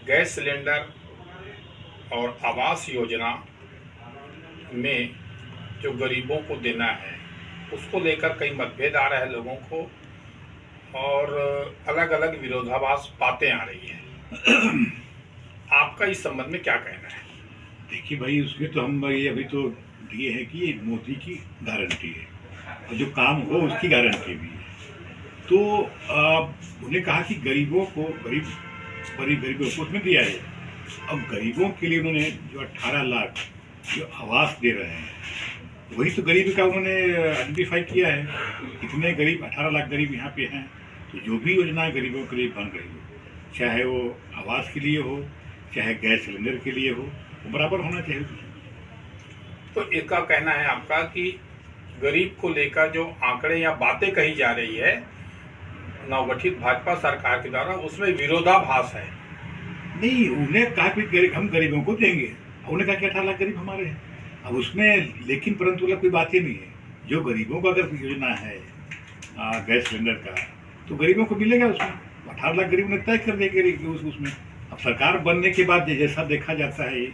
Gas cylinder और आवास योजना में जो गरीबों को देना है उसको लेकर कई मतभेद आ रहे हैं लोगों को, और अलग अलग विरोधाभास बातें आ रही हैं। आपका इस संबंध में क्या कहना है? देखिए भाई, उसमें तो हम ये अभी तो ये है कि मोदी की गारंटी है और जो काम हो उसकी गारंटी भी है। तो उन्हें कहा कि गरीबों को गरीबों को उसमें दिया है। अब गरीबों के लिए उन्होंने जो 18 लाख जो आवास दे रहे हैं, वही तो गरीबी का उन्होंने आइडेंटिफाई किया है। इतने गरीब 18 लाख गरीब यहाँ पे हैं, तो जो भी योजनाएं गरीबों के लिए बन रही हो, चाहे वो आवास के लिए हो, चाहे गैस सिलेंडर के लिए हो, वो बराबर होना चाहिए। तो इसका कहना है आपका कि गरीब को लेकर जो आंकड़े या बातें कही जा रही है नवगठित भाजपा सरकार के द्वारा, उसमें विरोधाभास है। नहीं, उन्हें कहा कि हम गरीबों को देंगे, उन्हें कहा कि 18 लाख गरीब हमारे हैं। अब उसमें लेकिन परंतु वाला कोई बात ही नहीं है। जो गरीबों का अगर योजना है गैस सिलेंडर का, तो गरीबों को मिलेगा उसमें। 18 लाख गरीब ने तय कर देंगे उसमें। अब सरकार बनने के बाद जैसा देखा जाता है,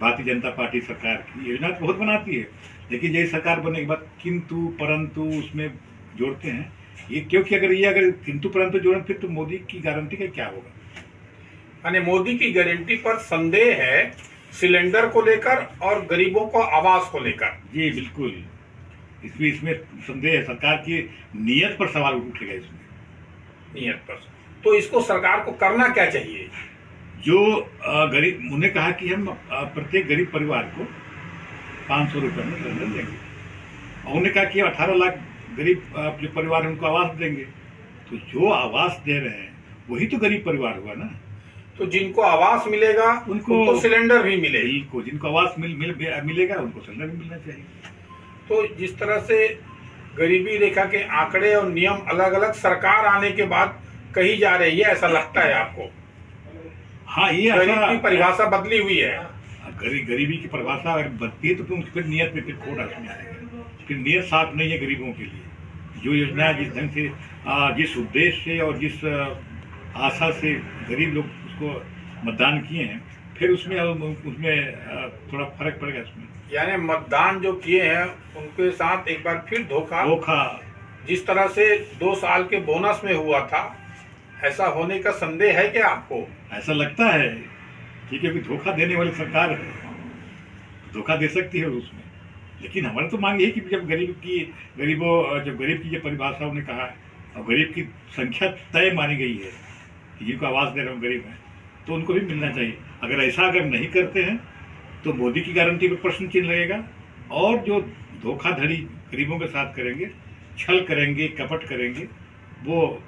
भारतीय जनता पार्टी सरकार की योजना तो बहुत बनाती है, लेकिन जैसे सरकार बनने के बाद किंतु परंतु उसमें जोड़ते हैं ये, क्योंकि अगर किंतु परंतु जोड़ें फिर तो मोदी की गारंटी का क्या होगा। यानी मोदी की गारंटी पर संदेह है, सिलेंडर को लेकर और गरीबों को आवास को लेकर। जी बिल्कुल, इसमें संदेह है। सरकार की नीयत पर सवाल उठेगा इसमें, नियत पर। तो इसको सरकार को करना क्या चाहिए? जो गरीब, उन्हें कहा कि हम प्रत्येक गरीब परिवार को 500 रुपये में सिलेंडर देंगे, और उन्हें कहा कि 18 लाख गरीब जो परिवार है उनको आवास देंगे। तो जो आवास दे रहे हैं वही तो गरीब परिवार हुआ ना। तो जिनको आवास मिलेगा उनको सिलेंडर भी मिलेगा। बिल्कुल, जिनको आवास मिलेगा उनको सिलेंडर भी मिलना चाहिए। तो जिस तरह से गरीबी रेखा के आंकड़े और नियम अलग अलग सरकार आने के बाद कही जा रही है, ऐसा लगता है आपको? हाँ, ये गरीब की परिभाषा बदली हुई है। गरीबी की परिभाषा अगर बदलती है तो फिर नियत में फिर खोट उसमें आएगा। फिर नियत साफ नहीं है गरीबों के लिए। जो योजना जिस ढंग से जिस उद्देश्य से और जिस आशा से गरीब लोग उसको मतदान किए हैं, फिर उसमें थोड़ा फर्क पड़ेगा उसमें। यानी मतदान जो किए हैं उनके साथ एक बार फिर धोखा जिस तरह से 2 साल के बोनस में हुआ था, ऐसा होने का संदेह है क्या आपको? ऐसा लगता है कि क्योंकि धोखा देने वाली सरकार है, धोखा दे सकती है उसमें। लेकिन हमारी तो मांग है कि जब गरीब की जो परिभाषा उन्हें कहा है और गरीब की संख्या तय मानी गई है कि जिनको आवास दे रहे हो गरीब है, तो उनको भी मिलना चाहिए। अगर नहीं करते हैं तो मोदी की गारंटी पर प्रश्न चिन्ह लगेगा, और जो धोखाधड़ी गरीबों के साथ करेंगे, छल करेंगे, कपट करेंगे, वो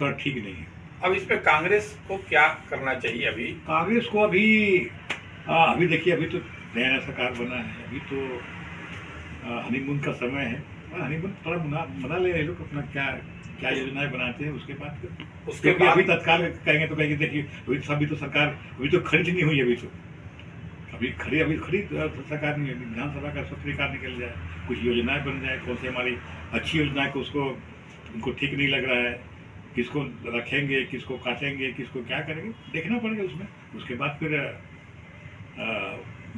थोड़ा ठीक नहीं है। अब इस पे कांग्रेस को क्या करना चाहिए? अभी कांग्रेस को अभी देखिए, अभी तो नया सरकार बना है, अभी तो हनीमून का समय है। हनीमून थोड़ा मना ले लोग अपना क्या योजनाएं बनाते हैं, उसके बाद अभी तत्काल कहेंगे तो कहेंगे देखिए अभी तो सरकार अभी तो खरीद नहीं हुई, अभी खड़ी सरकार नहीं है। विधानसभा का सत्र कार्य निकल जाए, कुछ योजनाएं बन जाए, कौन सी हमारी अच्छी योजनाएं को उनको ठीक नहीं लग रहा है, किसको रखेंगे, किसको काटेंगे, किसको क्या करेंगे, देखना पड़ेगा उसमें। उसके बाद फिर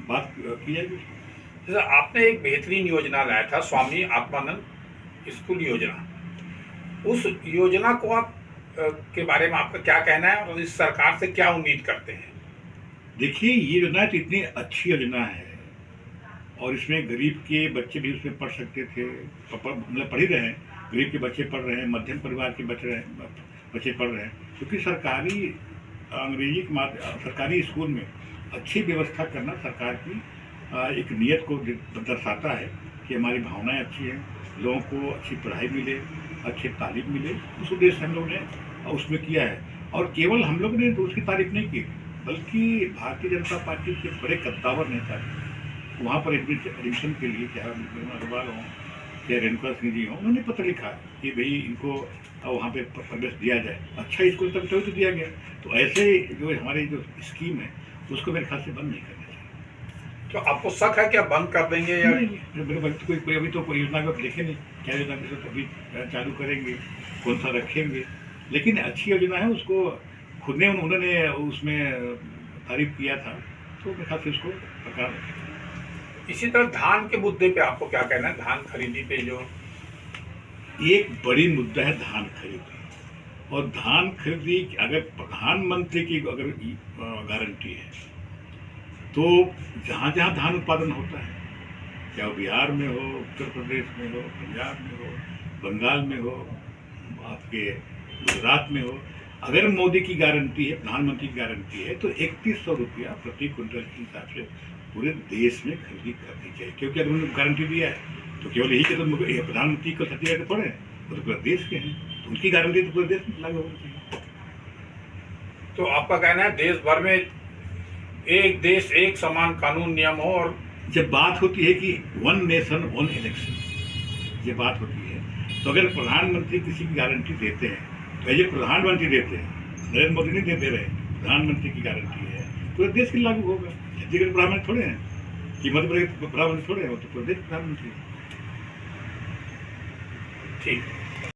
बात की जाएगी। जैसे आपने एक बेहतरीन योजना लाया था, स्वामी आत्मानंद स्कूल योजना, उस योजना को आप के बारे में आपका क्या कहना है और इस सरकार से क्या उम्मीद करते हैं? देखिए, ये योजना तो इतनी अच्छी योजना है, और इसमें गरीब के बच्चे भी उसमें पढ़ सकते थे, मतलब पढ़ ही रहे हैं। गरीब के बच्चे पढ़ रहे हैं, मध्यम परिवार के बच्चे पढ़ रहे हैं, क्योंकि सरकारी स्कूल में अच्छी व्यवस्था करना सरकार की एक नियत को दर्शाता है कि हमारी भावनाएं अच्छी हैं, लोगों को अच्छी पढ़ाई मिले, अच्छी तालीम मिले। उस उद्देश्य से हम लोग ने उसमें किया है। और केवल हम लोग ने तो उसकी तारीफ नहीं की, बल्कि भारतीय जनता पार्टी के बड़े कद्दावर नेता वहाँ पर एडमिशन के लिए, चाहे अग्रवाल हों, चाहे रेणुका सिंह जी हों, उन्होंने पत्र लिखा कि भाई इनको वहाँ पे प्रवेश दिया जाए। अच्छा स्कूल तक तो दिया गया। तो ऐसे जो हमारी जो स्कीम है उसको मेरे ख्याल से बंद नहीं करना चाहिए। तो आपको शक है क्या बंद कर देंगे या कोई अभी तो कोई योजना को देखे नहीं, क्या योजना अभी चालू करेंगे, कौन सा रखेंगे। लेकिन अच्छी योजना है, उसको खुद ने उन्होंने उसमें तारीफ किया था, तो मेरे ख्याल से इसको सरकार रखेगी। इसी तरह धान के मुद्दे पे आपको क्या कहना है? धान खरीदी पे जो एक बड़ी मुद्दा है धान खरीदी, और धान खरीदी अगर प्रधानमंत्री की अगर गारंटी है तो जहाँ जहाँ धान उत्पादन होता है, चाहे वो बिहार में हो, उत्तर प्रदेश में हो, पंजाब में हो, बंगाल में हो, आपके गुजरात में हो, अगर मोदी की गारंटी है, प्रधानमंत्री की गारंटी है, तो 3100 रुपया प्रति क्विंटल के हिसाब से पूरे देश में खरीदी करनी चाहिए। क्योंकि अगर उन्होंने गारंटी दिया है तो केवल यही के तो प्रधानमंत्री को सर्टिफिकेट पड़े, वो तो पूरे देश के हैं, तो उनकी गारंटी तो पूरे देश में लागू होनी चाहिए। तो आपका कहना है देश भर में एक देश एक समान कानून नियम हो, और जब बात होती है कि वन नेशन वन इलेक्शन, ये बात होती है, तो अगर प्रधानमंत्री किसी की गारंटी देते हैं, तो ये प्रधानमंत्री देते हैं, नरेंद्र मोदी नहीं दे रहे, प्रधानमंत्री की गारंटी है, पूरे देश के लागू होगा। छत्तीसगढ़ प्रधानमंत्री थोड़े हैं, कि मध्य प्रदेश प्रधानमंत्री थोड़े हैं, वो तो पूरे देश प्रधानमंत्री है। ठीक।